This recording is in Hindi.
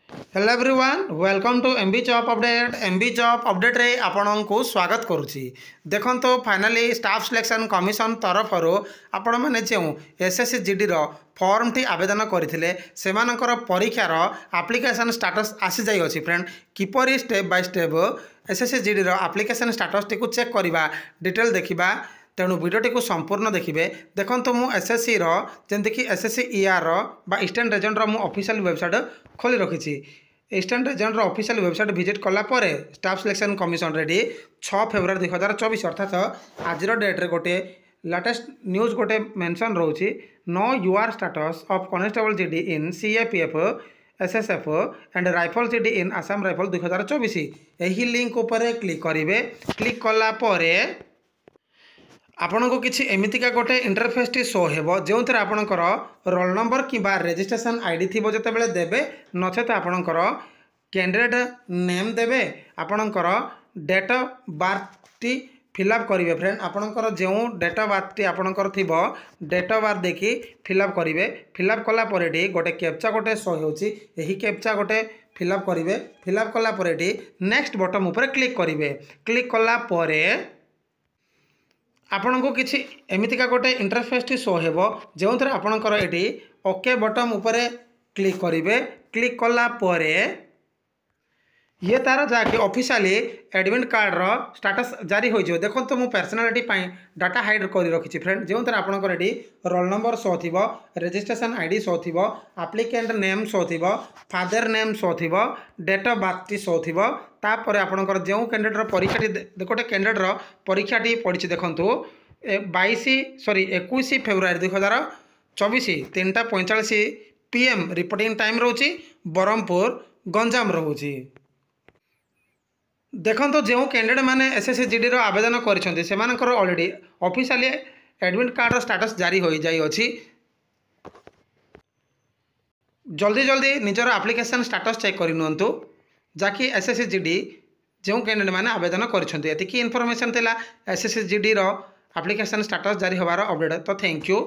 Hello everyone welcome to MB job update. MB job update रे आपन को स्वागत करुच्ची। देखो तो फाइनाली स्टाफ सिलेक्शन कमिशन तरफ आपण मैंने जो एसएससी जीडी रो फॉर्म टी आवेदन करते से परीक्षार एप्लिकेशन स्टाटस आसी जाई अछि फ्रेंड। किपरि step by step SSC GD रो एप्लिकेशन स्टाटस टी को चेक करवा डिटेल देखिबा तेणु भिडियोटी को संपूर्ण देखिए। देखो तो मुझे एसएससी जमीक एसएससी ईआर बा ईस्टर्न रीजन मु ऑफिशियल वेबसाइट खोली रखी। Eastern region official website visit कलापर स्टाफ सिलेक्शन कमिशन रेडी 6 फेब्रुआरी 2024 अर्थात आज डेट्रे गोटे लेटेस्ट न्यूज गोटे मेंशन रोचे know your status of constable GD in CAPF SSF and rifle GD in Assam rifle 2024 यही लिंक उपर क्लिक करेंगे। क्लिक कलापर आपन को किसी एमतीका गोटे इंटरफेस टी शो हो जो थे आपणकर रोल नंबर कि रजिस्ट्रेशन आईडी थी जो देवे नचेत आपणकर कैंडिडेट नेम देवे आपणकर डेट ऑफ बर्थ टी फिलअप करेंगे। फ्रेंड आपणकर जो डेट ऑफ बर्थ टी आपणकर थी डेट ऑफ बर्थ देखी फिलअप करेंगे। फिलअप कलापर गोटे कैप्चा गोटे शो होची यही कैप्चा गोटे फिलअप करेंगे। फिलअप कलापर नेक्स्ट बटन उपर क्लिक करेंगे। क्लिक कलापर आपण को किसी एमतीका गोटे इंटरफेस टी शो हो जो थे आपणकर ये ओके बटन उपर क्लिक करेंगे। क्लिक कलापर ये तार जहाँकि ऑफिशियली एडमिट कार्ड रो स्टाटस जारी हो। देखो तो मुझे पर्सनालीटी डाटा हाइड कर रखी फ्रेंड जो थे आपणकर ये रोल नंबर शो थी रजिस्ट्रेशन आईडी शो थी एप्लिकेंट नेम शो थी फादर नेम शो थी डेट ऑफ बर्थ टी शो थी तापर आपणकर जो कैंडिडेट परीक्षा गोटे कैंडिडेट परीक्षा पड़ी देखूँ 21 फेब्रुआरी 2024 3:45 PM रिपोर्टिंग टाइम रोची ब्रह्मपुर गंजाम रोची। देखो तो जो कैंडिडेट मैंने एसएससी जीडी रो आवेदन कर ऑलरेडी ऑफिशियली एडमिट कार्ड रो स्टाटस जारी हो जाई अछि। जल्दी जल्दी निजर एप्लिकेशन स्टाटस चेक कर नियंतु जाकि एसएससी जीडी जो कैंडिडेट मैंने आवेदन कर इनफॉरमेशन थिला एसएससी जीडी रो एप्लिकेशन स्टाटस जारी होबार अपडेट। तो थैंक यू।